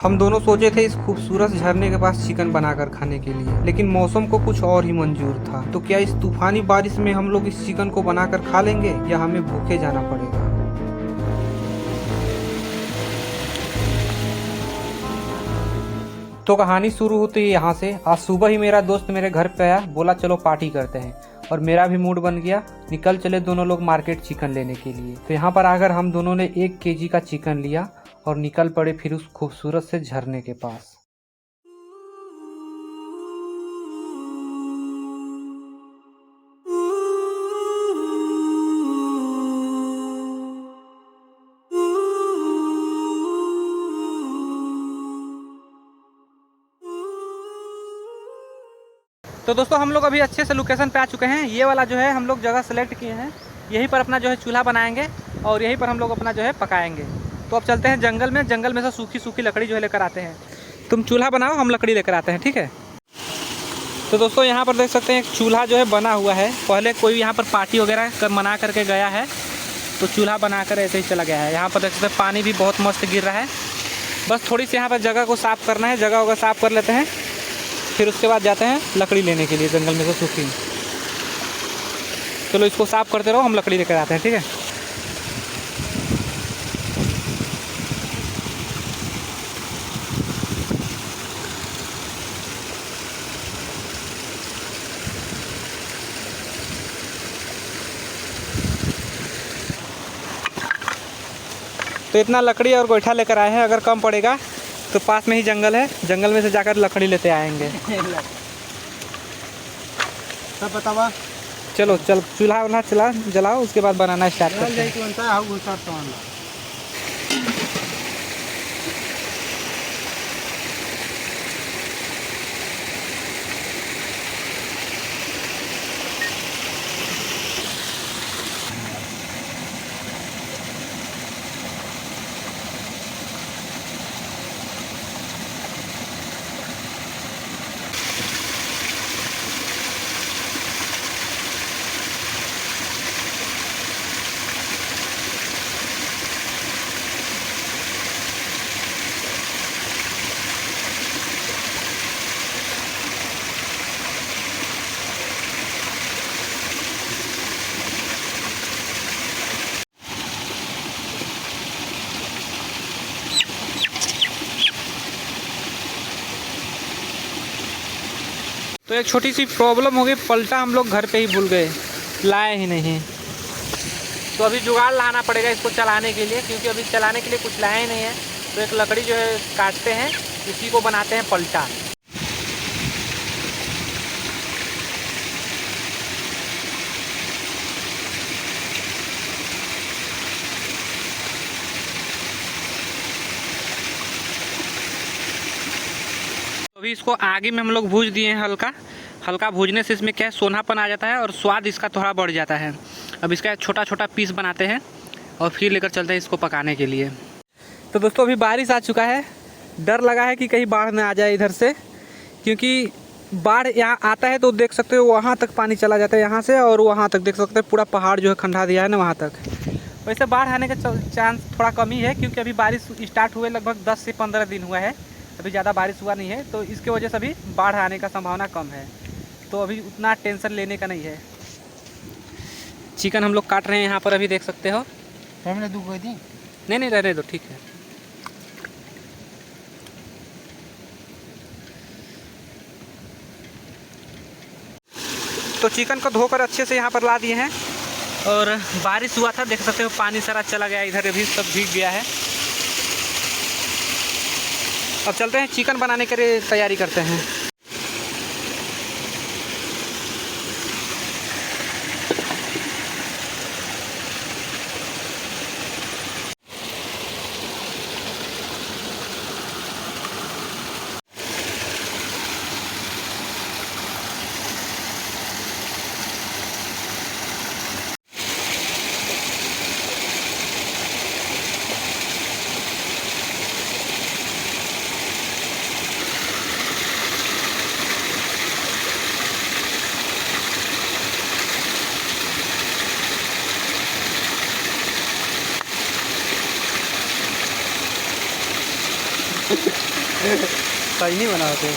हम दोनों सोचे थे इस खूबसूरत झरने के पास चिकन बनाकर खाने के लिए, लेकिन मौसम को कुछ और ही मंजूर था। तो क्या इस तूफानी बारिश में हम लोग इस चिकन को बनाकर खा लेंगे या हमें भूखे जाना पड़ेगा? तो कहानी शुरू होती है यहाँ से। आज सुबह ही मेरा दोस्त मेरे घर पे आया, बोला चलो पार्टी करते हैं, और मेरा भी मूड बन गया। निकल चले दोनों लोग मार्केट चिकन लेने के लिए। तो यहाँ पर आकर हम दोनों ने 1 केजी का चिकन लिया और निकल पड़े फिर उस खूबसूरत से झरने के पास। तो दोस्तों हम लोग अभी अच्छे से लोकेशन पे आ चुके हैं। ये वाला जो है हम लोग जगह सेलेक्ट किए हैं, यहीं पर अपना जो है चूल्हा बनाएंगे और यहीं पर हम लोग अपना जो है पकाएंगे। तो अब चलते हैं जंगल में से सूखी सूखी लकड़ी जो है लेकर आते हैं। तुम चूल्हा बनाओ, हम लकड़ी लेकर आते हैं, ठीक है। तो दोस्तों यहाँ पर देख सकते हैं एक चूल्हा जो है बना हुआ है। पहले कोई यहाँ पर पार्टी वगैरह कर मना करके गया है तो चूल्हा बनाकर ऐसे ही चला गया है। यहाँ पर देख सकते हैं पानी भी बहुत मस्त गिर रहा है। बस थोड़ी सी यहाँ पर जगह को साफ़ करना है, जगह वगैरह साफ़ कर लेते हैं, फिर उसके बाद जाते हैं लकड़ी लेने के लिए जंगल में से सूखी। चलो इसको साफ़ करते रहो, हम लकड़ी लेकर आते हैं, ठीक है। तो इतना लकड़ी और गोईठा लेकर आए हैं। अगर कम पड़ेगा तो पास में ही जंगल है, जंगल में से जाकर लकड़ी लेते आएंगे। सब बतावा। चलो चूल्हा वूल्हा जलाओ, उसके बाद बनाना स्टार्ट करते हैं। तो एक छोटी सी प्रॉब्लम हो गई, पलटा हम लोग घर पे ही भूल गए, लाए ही नहीं। तो अभी जुगाड़ लाना पड़ेगा इसको चलाने के लिए, क्योंकि अभी चलाने के लिए कुछ लाए ही नहीं है। तो एक लकड़ी जो है काटते हैं, इसी को बनाते हैं पलटा। अभी इसको आगे में हम लोग भूज दिए हैं, हल्का हल्का भूजने से इसमें क्या है सोनापन आ जाता है और स्वाद इसका थोड़ा बढ़ जाता है। अब इसका छोटा छोटा पीस बनाते हैं और फिर लेकर चलते हैं इसको पकाने के लिए। तो दोस्तों अभी बारिश आ चुका है, डर लगा है कि कहीं बाढ़ ना आ जाए इधर से, क्योंकि बाढ़ यहाँ आता है तो देख सकते हो वहाँ तक पानी चला जाता है, यहाँ से और वहाँ तक देख सकते हैं पूरा पहाड़ जो है खंडा दिया है ना वहाँ तक। वैसे बाढ़ आने का चांस थोड़ा कम ही है, क्योंकि अभी बारिश स्टार्ट हुए लगभग 10 से 15 दिन हुआ है, अभी ज़्यादा बारिश हुआ नहीं है। तो इसके वजह से अभी बाढ़ आने का संभावना कम है, तो अभी उतना टेंशन लेने का नहीं है। चिकन हम लोग काट रहे हैं यहाँ पर, अभी देख सकते हो। नहीं रहने दो, ठीक है। तो चिकन को धोकर अच्छे से यहाँ पर ला दिए हैं, और बारिश हुआ था देख सकते हो पानी सारा चला गया, इधर भी सब भीग गया है। अब चलते हैं चिकन बनाने के लिए तैयारी करते हैं। सही नहीं बना होते।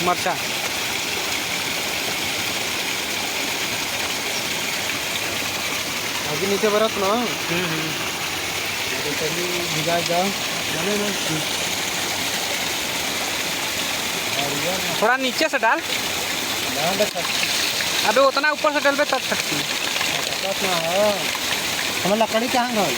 मरचा अभी नीचे बरस ना भिजा जाओ बने ना। थोड़ा नीचे से डाल। अबे उतना ऊपर से डलबे तब सकती हमें लकड़ी कहाँ गल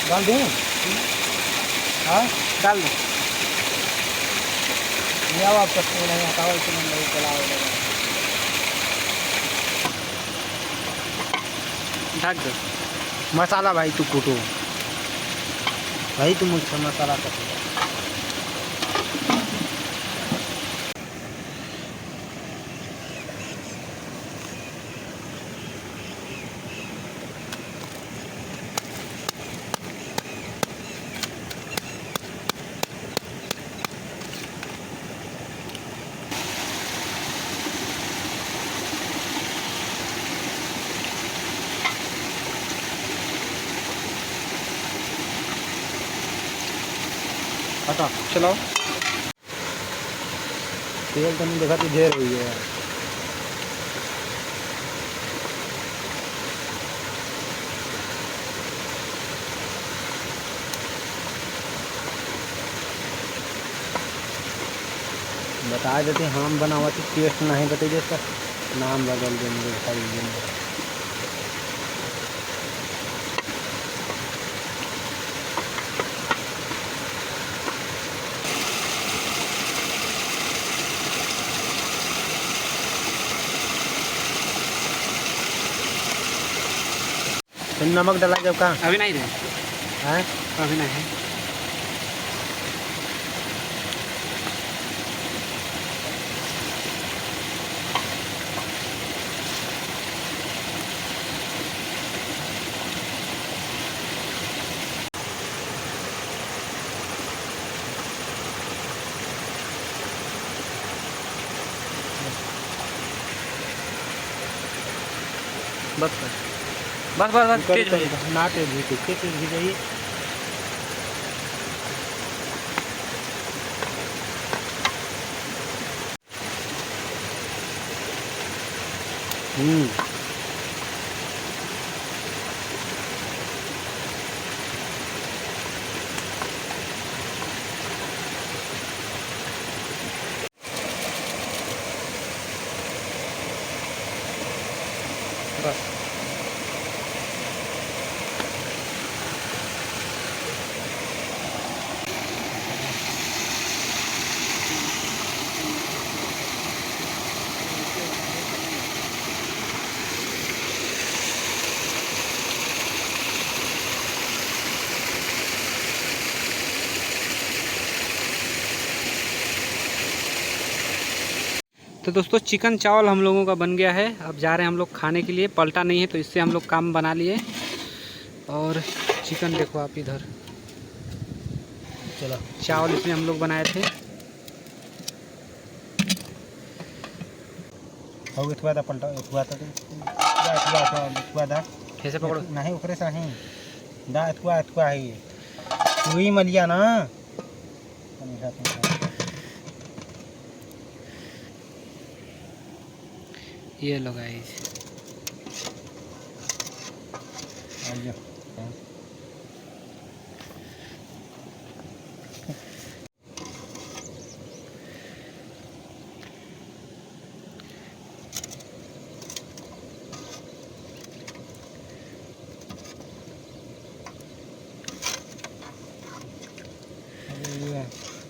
डाल दूँ। हाँ डाल दो। ले आओ आप सकते नहीं हटाओ इसे नहीं चलाओ। ढक दो। मसाला भाई तू कूटो भाई, तू मुझसे मसाला कर। हटा चलाओ। तेल तो नहीं देखा तो ढेर हुई है। बता देते हम बनावा तो टेस्ट नहीं बताइए सर, नाम बदल देंगे खाई। नमक डाला जब का अभी नहीं दे। है अभी नहीं है। बस बस बस बस तेज हो जाएगा। ना तेज भी कितने तेज भी चाहिए। बस तो दोस्तों चिकन चावल हम लोगों का बन गया है। अब जा रहे हैं हम लोग खाने के लिए। पलटा नहीं है तो इससे हम लोग काम बना लिए। और चिकन देखो आप इधर, चलो चावल इसमें हम लोग बनाए थे। हो गया थोड़ा पलटा थोड़ा तो थोड़ा दा कैसे पकड़ो। नहीं उखरे से नहीं दा थोड़ा थोड़ा है वही मलिया ना। ये लो गाइस।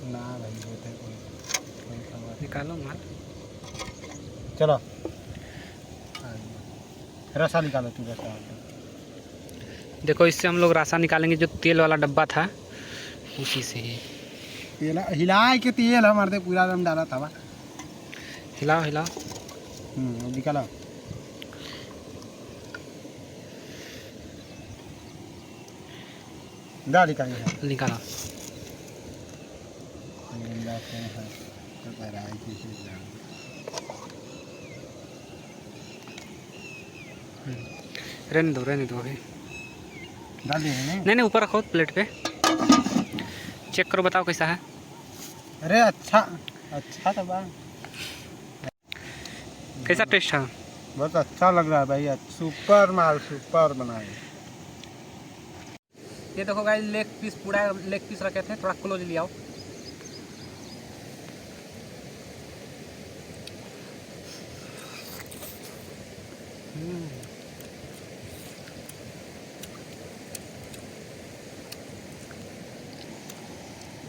ना भाई होते कोई निकालो माल। चलो रसा निकालो तू रसा। देखो इससे हम लोग रास्ता निकालेंगे। जो तेल वाला डब्बा था उसी से ही तेल हिलाए के तेल हमारे पूरा दम डाला था। हिलाओ हिलाओ। निकालो डाल निकालिए निकालो। जाते हैं तो कराई किसी जान। रहने दो अभी। डाल दिए नहीं? नहीं ऊपर रखो प्लेट पे, चेक करो बताओ कैसा है। अरे अच्छा तो बा कैसा टेस्ट है? बहुत अच्छा लग रहा है भैया, सुपर माल सुपर बनाए। ये देखो गाइस, लेग पीस पूरा लेग पीस रखे थे, थोड़ा क्लोज ले आओ।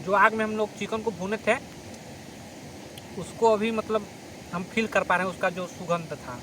जो आग में हम लोग चिकन को भूने थे उसको अभी मतलब हम फील कर पा रहे हैं, उसका जो सुगंध था।